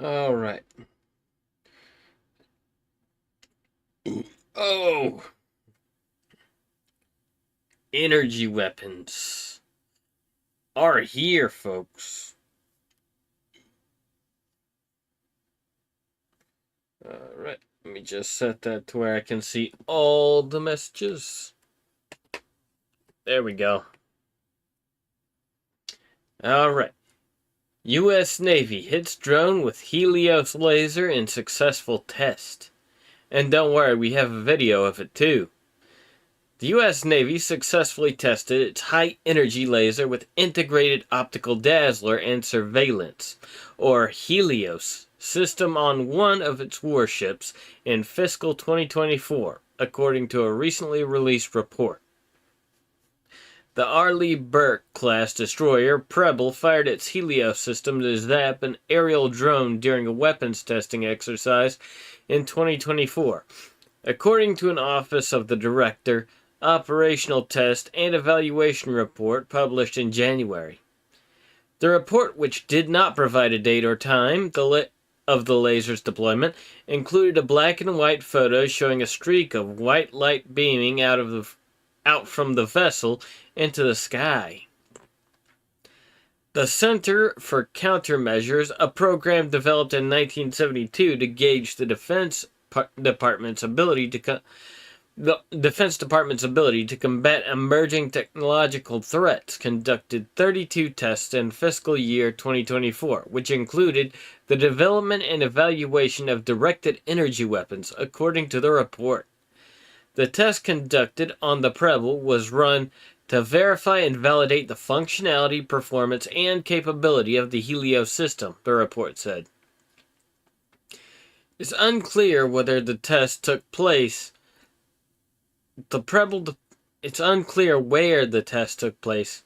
All right. Oh, energy weapons are here, folks. All right. Let me just set that to where I can see all the messages. There we go. All right. U.S. Navy hits drone with Helios laser in successful test. And don't worry, we have a video of it too. The U.S. Navy successfully tested its high-energy laser with Integrated Optical Dazzler and Surveillance, or Helios, system on one of its warships in fiscal 2024, according to a recently released report. The Arleigh Burke-class destroyer Preble fired its Helios system to zap an aerial drone during a weapons testing exercise in 2024, according to an Office of the Director operational test and evaluation report published in January. The report, which did not provide a date or time of the laser's deployment, included a black and white photo showing a streak of white light beaming out from the vessel into the sky. The Center for Countermeasures, a program developed in 1972 to gauge the Defense Department's ability to combat emerging technological threats, conducted 32 tests in fiscal year 2024, which included the development and evaluation of directed energy weapons, according to the report. The test conducted on the Preble was run to verify and validate the functionality, performance, and capability of the Helios system, the report said. It's unclear whether the test took place It's unclear where the test took place.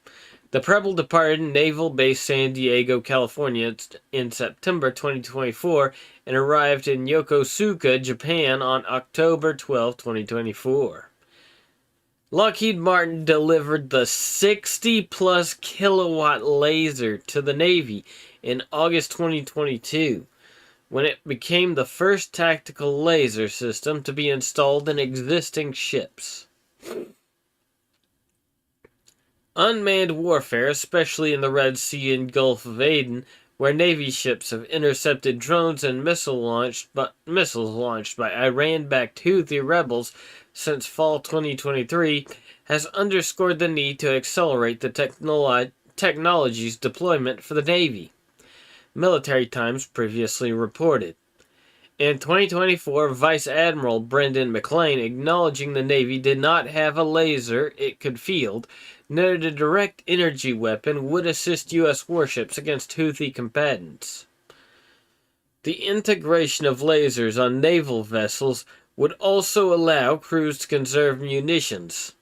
The Preble departed Naval Base San Diego, California in September 2024 and arrived in Yokosuka, Japan on October 12, 2024. Lockheed Martin delivered the 60 plus kilowatt laser to the Navy in August 2022, when it became the first tactical laser system to be installed in existing ships. Unmanned warfare, especially in the Red Sea and Gulf of Aden, where Navy ships have intercepted drones and missiles launched by Iran-backed Houthi rebels since fall 2023, has underscored the need to accelerate the technology's deployment for the Navy, Military Times previously reported. In 2024, Vice Admiral Brendan McClain, acknowledging the Navy did not have a laser it could field, noted a direct energy weapon would assist U.S. warships against Houthi combatants. The integration of lasers on naval vessels would also allow crews to conserve munitions.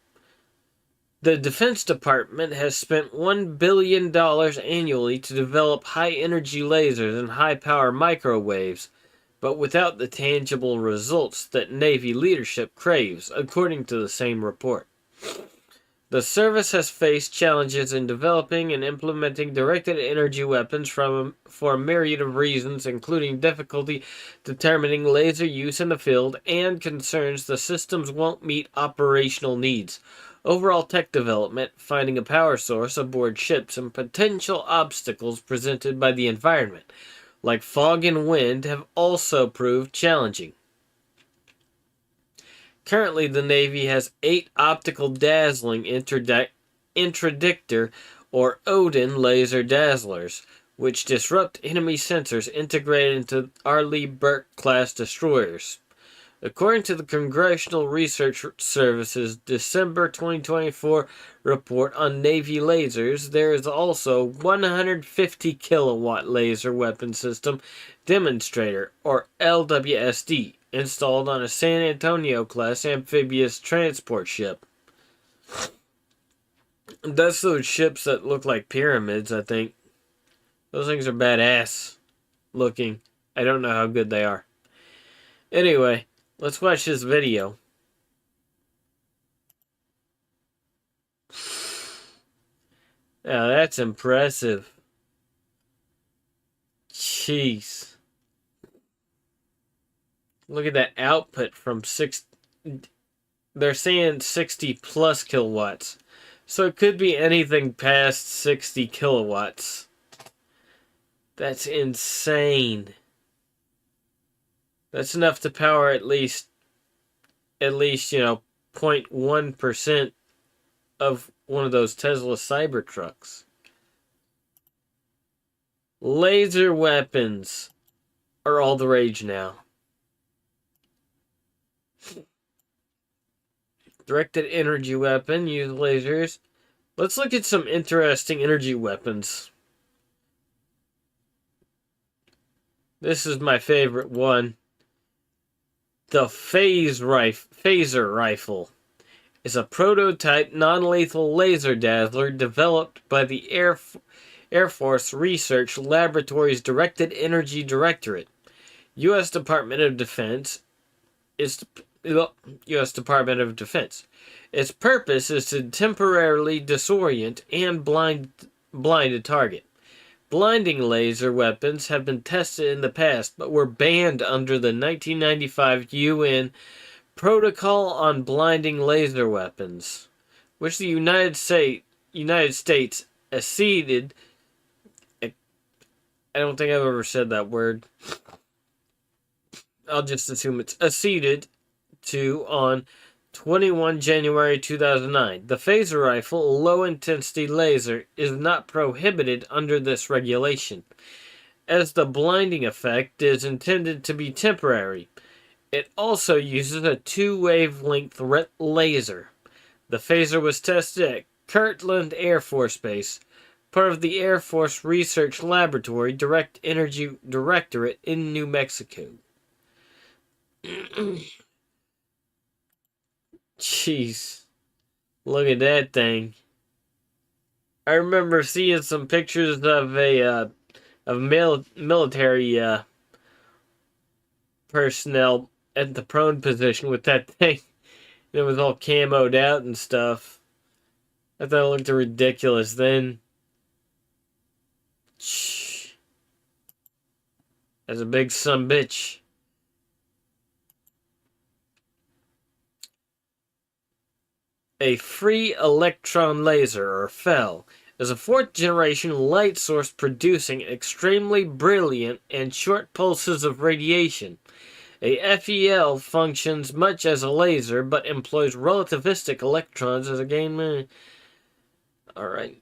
The Defense Department has spent $1 billion annually to develop high-energy lasers and high-power microwaves, but without the tangible results that Navy leadership craves, according to the same report. The service has faced challenges in developing and implementing directed energy weapons for a myriad of reasons, including difficulty determining laser use in the field and concerns the systems won't meet operational needs. Overall tech development, finding a power source aboard ships, and potential obstacles presented by the environment, like fog and wind, have also proved challenging. Currently, the Navy has 8 optical dazzling interdictor or Odin laser dazzlers, which disrupt enemy sensors integrated into Arleigh Burke-class destroyers. According to the Congressional Research Service's December 2024 report on Navy lasers, there is also 150 kilowatt laser weapon system demonstrator, or LWSD, installed on a San Antonio-class amphibious transport ship. That's those ships that look like pyramids, I think. Those things are badass looking. I don't know how good they are. Anyway, let's watch this video. Now that's impressive. Jeez. Look at that output from they're saying 60 plus kilowatts. So it could be anything past 60 kilowatts. That's insane. That's enough to power at least, 0.1% of one of those Tesla Cybertrucks. Laser weapons are all the rage now. Directed energy weapon, use lasers. Let's look at some interesting energy weapons. This is my favorite one. The Phaser Rifle is a prototype non-lethal laser dazzler developed by the Air Force Research Laboratory's Directed Energy Directorate. U.S. Department of Defense U.S. Department of Defense. Its purpose is to temporarily disorient and blind a target. Blinding laser weapons have been tested in the past, but were banned under the 1995 UN Protocol on Blinding Laser Weapons, which the United States acceded. I don't think I've ever said that word. I'll just assume it's acceded to on 21 January 2009. The phaser rifle, a low-intensity laser, is not prohibited under this regulation, as the blinding effect is intended to be temporary. It also uses a 2-wavelength laser. The phaser was tested at Kirtland Air Force Base, part of the Air Force Research Laboratory Direct Energy Directorate in New Mexico. Jeez. Look at that thing. I remember seeing some pictures of military personnel at the prone position with that thing. It was all camoed out and stuff. I thought it looked ridiculous then. That's a big sumbitch. A free electron laser, or FEL, is a fourth-generation light source producing extremely brilliant and short pulses of radiation. A FEL functions much as a laser, but employs relativistic electrons as a gain. Alright.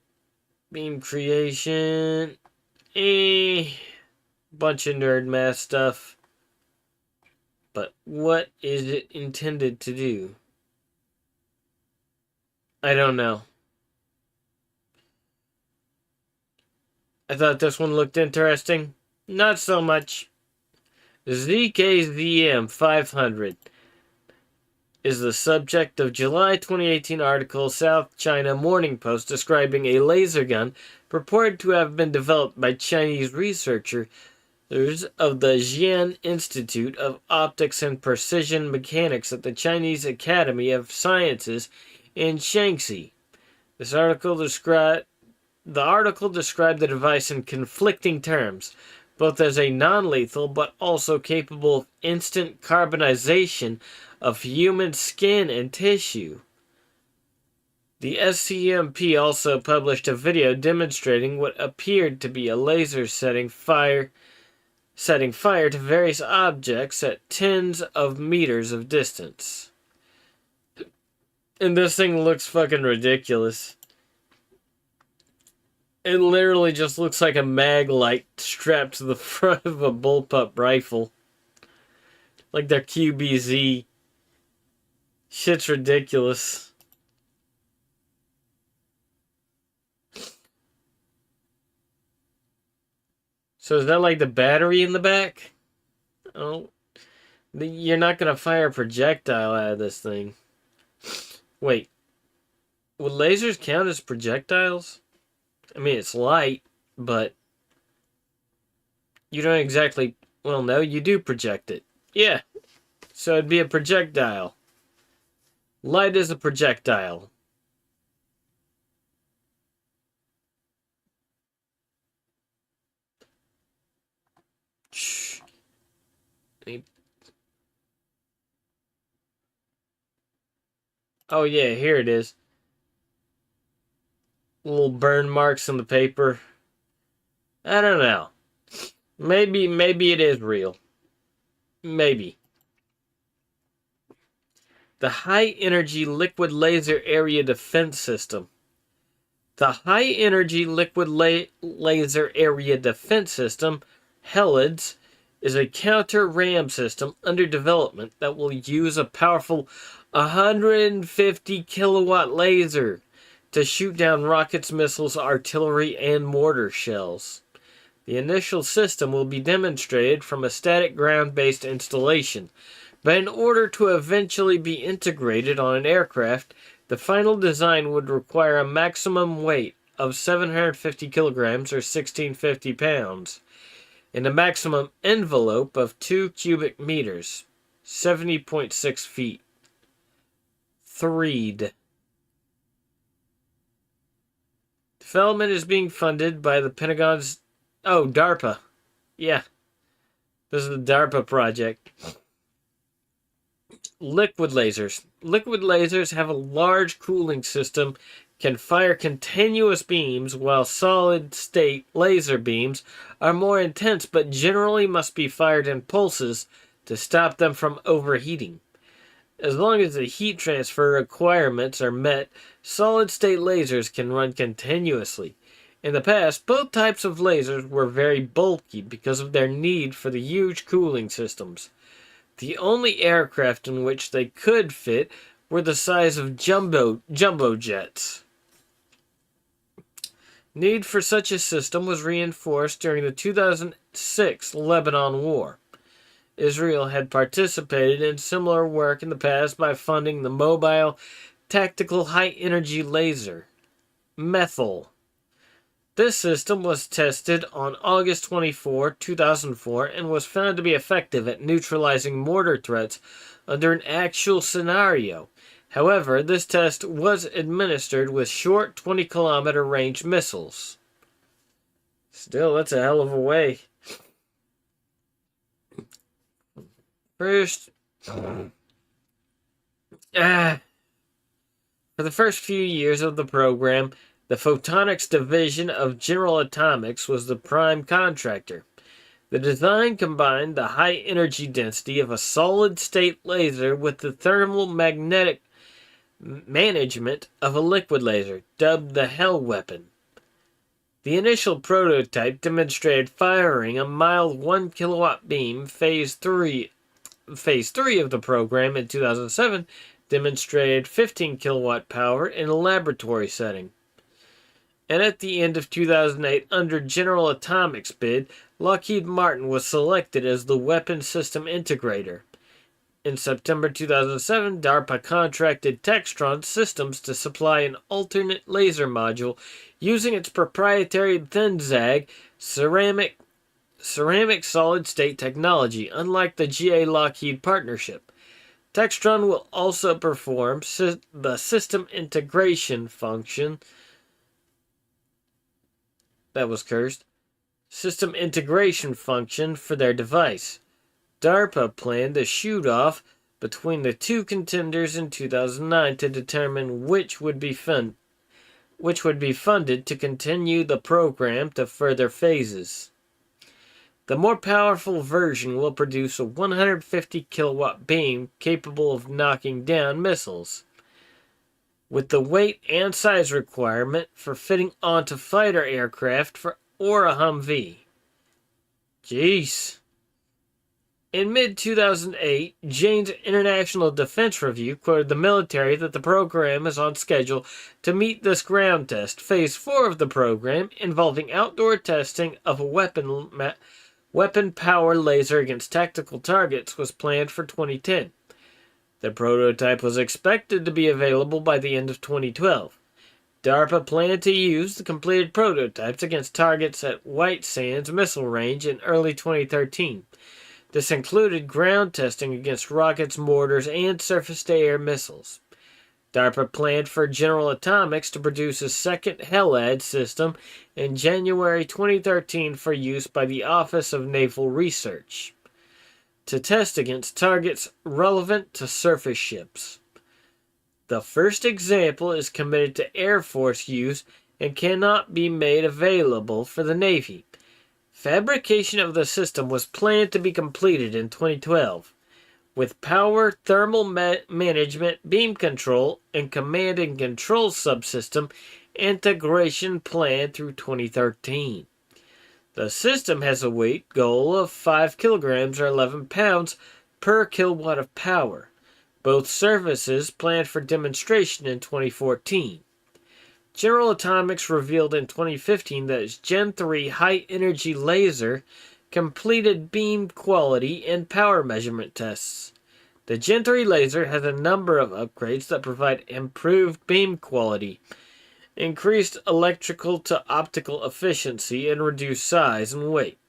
Beam creation. Bunch of nerd math stuff. But what is it intended to do? I don't know. I thought this one looked interesting. Not so much. ZKZM 500 is the subject of July 2018 article South China Morning Post describing a laser gun purported to have been developed by Chinese researchers of the Xi'an Institute of Optics and Precision Mechanics at the Chinese Academy of Sciences in Shaanxi. The article described the device in conflicting terms, both as a non-lethal but also capable of instant carbonization of human skin and tissue. The SCMP also published a video demonstrating what appeared to be a laser setting fire to various objects at tens of meters of distance. And this thing looks fucking ridiculous. It literally just looks like a mag light strapped to the front of a bullpup rifle. Like their QBZ. Shit's ridiculous. So is that like the battery in the back? Oh. You're not gonna fire a projectile out of this thing. Wait. Would lasers count as projectiles? I mean, it's light, but you don't exactly... Well, no, you do project it. Yeah. So it'd be a projectile. Light is a projectile. Oh yeah, here it is. Little burn marks on the paper. I don't know. Maybe it is real. Maybe. The High Energy Liquid Laser Area Defense System. The High Energy Liquid Laser Area Defense System, HELIDS, is a counter-ram system under development that will use a powerful 150 kilowatt laser to shoot down rockets, missiles, artillery, and mortar shells. The initial system will be demonstrated from a static ground-based installation, but in order to eventually be integrated on an aircraft, the final design would require a maximum weight of 750 kilograms or 1650 pounds, and a maximum envelope of 2 cubic meters, 70.6 feet. 3D. Development is being funded by the Pentagon's... Oh, DARPA. Yeah. This is the DARPA project. Liquid lasers. Liquid lasers have a large cooling system, can fire continuous beams, while solid-state laser beams are more intense but generally must be fired in pulses to stop them from overheating. As long as the heat transfer requirements are met, solid-state lasers can run continuously. In the past, both types of lasers were very bulky because of their need for the huge cooling systems. The only aircraft in which they could fit were the size of jumbo jets. Need for such a system was reinforced during the 2006 Lebanon War. Israel had participated in similar work in the past by funding the Mobile Tactical High Energy Laser, METHL. This system was tested on August 24, 2004, and was found to be effective at neutralizing mortar threats under an actual scenario. However, this test was administered with short 20-kilometer range missiles. Still, that's a hell of a way. For the first few years of the program, the Photonics Division of General Atomics was the prime contractor. The design combined the high energy density of a solid-state laser with the thermal magnetic management of a liquid laser, dubbed the Hell Weapon. The initial prototype demonstrated firing a mild 1 kilowatt beam. Phase 3 of the program in 2007 demonstrated 15 kilowatt power in a laboratory setting. And at the end of 2008, under General Atomics' bid, Lockheed Martin was selected as the weapon system integrator. In September 2007, DARPA contracted Textron Systems to supply an alternate laser module using its proprietary thin-zag ceramic solid-state technology, unlike the GA Lockheed partnership. Textron will also perform the system integration function. That was cursed. System integration function for their device. DARPA planned a shoot-off between the two contenders in 2009 to determine which would be funded to continue the program to further phases. The more powerful version will produce a 150 kilowatt beam capable of knocking down missiles, with the weight and size requirement for fitting onto fighter aircraft or a Humvee. Jeez. In mid-2008, Jane's International Defense Review quoted the military that the program is on schedule to meet this ground test. Phase 4 of the program, involving outdoor testing of a weapon power laser against tactical targets, was planned for 2010. The prototype was expected to be available by the end of 2012. DARPA planned to use the completed prototypes against targets at White Sands Missile Range in early 2013. This included ground testing against rockets, mortars, and surface-to-air missiles. DARPA planned for General Atomics to produce a second HELID system in January 2013 for use by the Office of Naval Research, to test against targets relevant to surface ships. The first example is committed to Air Force use and cannot be made available for the Navy. Fabrication of the system was planned to be completed in 2012, with power, thermal management, beam control, and command and control subsystem integration planned through 2013. The system has a weight goal of 5 kilograms or 11 pounds per kilowatt of power. Both services planned for demonstration in 2014. General Atomics revealed in 2015 that its Gen 3 high-energy laser completed beam quality and power measurement tests. The Gen 3 laser has a number of upgrades that provide improved beam quality, increased electrical to optical efficiency, and reduced size and weight.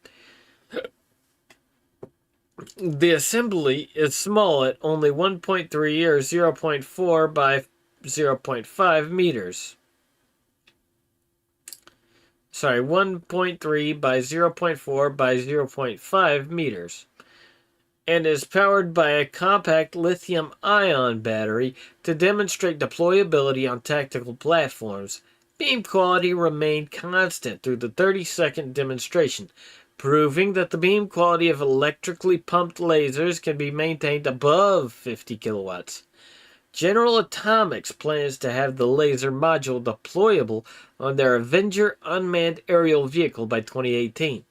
The assembly is small at only 1.3 or 0.4 by 0.5 meters. 1.3 by 0.4 by 0.5 meters. And is powered by a compact lithium-ion battery to demonstrate deployability on tactical platforms. Beam quality remained constant through the 30-second demonstration, proving that the beam quality of electrically pumped lasers can be maintained above 50 kilowatts. General Atomics plans to have the laser module deployable on their Avenger unmanned aerial vehicle by 2018.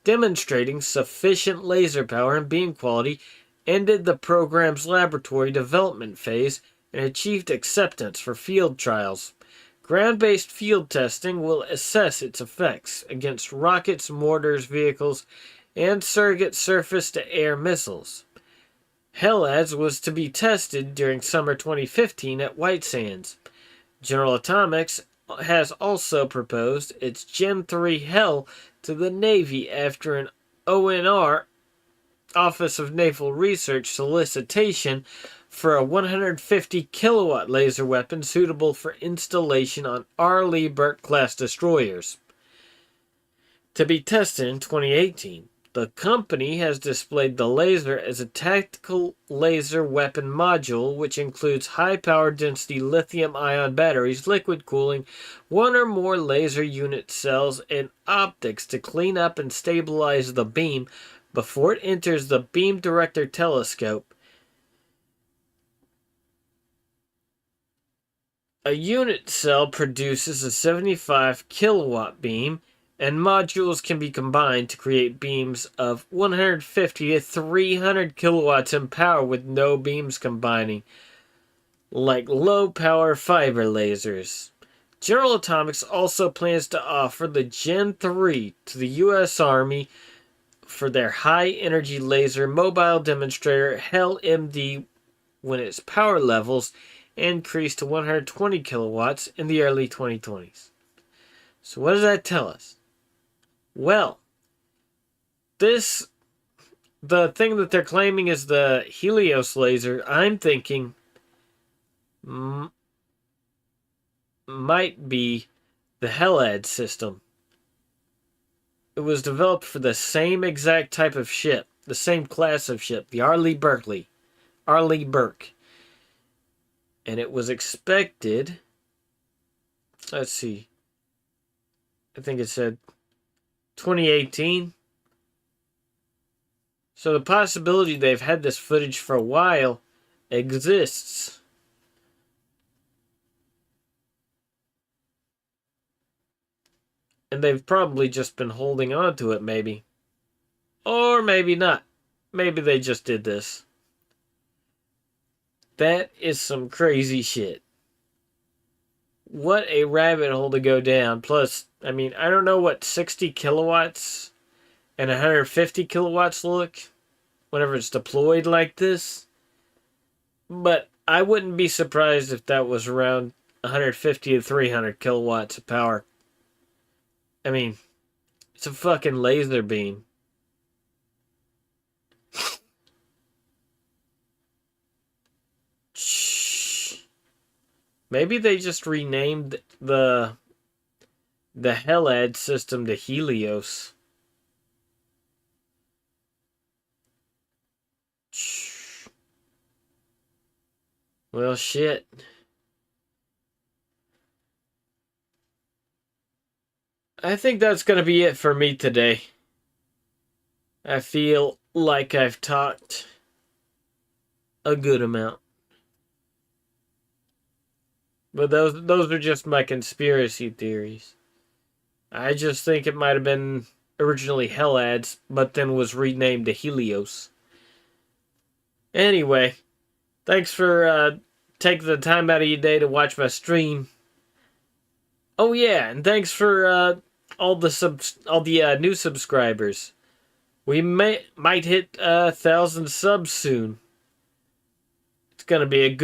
Demonstrating sufficient laser power and beam quality ended the program's laboratory development phase and achieved acceptance for field trials. Ground-based field testing will assess its effects against rockets, mortars, vehicles, and surrogate surface-to-air missiles. HELADS was to be tested during summer 2015 at White Sands. General Atomics has also proposed its Gen 3 HEL to the Navy after an ONR, Office of Naval Research, solicitation for a 150 kilowatt laser weapon suitable for installation on R. Lee Burke class destroyers, to be tested in 2018. The company has displayed the laser as a tactical laser weapon module, which includes high power density lithium-ion batteries, liquid cooling, one or more laser unit cells, and optics to clean up and stabilize the beam before it enters the beam director telescope. A unit cell produces a 75 kilowatt beam, and modules can be combined to create beams of 150 to 300 kilowatts in power with no beams combining, like low-power fiber lasers. General Atomics also plans to offer the Gen 3 to the U.S. Army for their high-energy laser mobile demonstrator HEL-MD when its power levels increase to 120 kilowatts in the early 2020s. So what does that tell us? Well, the thing that they're claiming is the Helios laser, I'm thinking might be the HELAD system. It was developed for the same exact type of ship, the same class of ship, the R. Lee Burke. And it was expected, let's see, I think it said 2018. So the possibility they've had this footage for a while exists. And they've probably just been holding on to it, maybe. Or maybe not. Maybe they just did this. That is some crazy shit. What a rabbit hole to go down. Plus, I mean, I don't know what 60 kilowatts and 150 kilowatts look whenever it's deployed like this. But I wouldn't be surprised if that was around 150 to 300 kilowatts of power. I mean, it's a fucking laser beam. Maybe they just renamed the HELAD system to Helios. Well, shit. I think that's going to be it for me today. I feel like I've talked a good amount. But those are just my conspiracy theories. I just think it might have been originally Helads, but then was renamed to Helios. Anyway, thanks for taking the time out of your day to watch my stream. Oh yeah, and thanks for all the new subscribers. We might hit 1,000 subs soon. It's gonna be a good